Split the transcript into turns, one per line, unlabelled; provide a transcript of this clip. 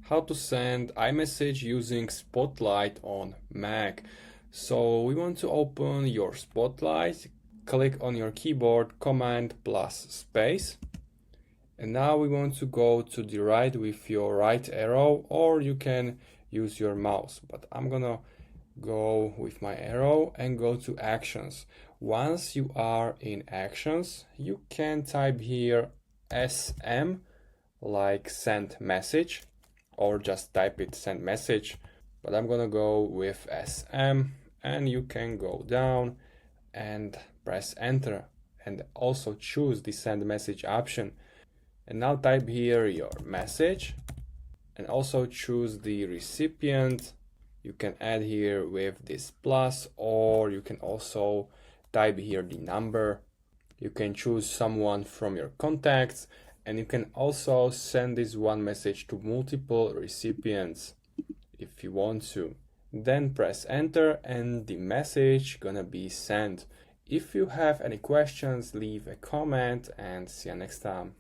how to send iMessage using Spotlight on Mac. So we want to open your Spotlight, click on your keyboard Command plus space, and now we want to go to the right with your right arrow, or you can use your mouse, but I'm gonna go with my arrow and go to Actions. Once you are in Actions, you can type here SM, like send message, or just type it send message, but I'm gonna go with SM, and you can go down and press enter and also choose the send message option, and now type here your message and also choose the recipient. You can add here with this plus, or you can also type here the number. You can choose someone from your contacts, and you can also send this one message to multiple recipients if you want to. Then press enter and the message gonna be sent. If you have any questions, leave a comment and see you next time.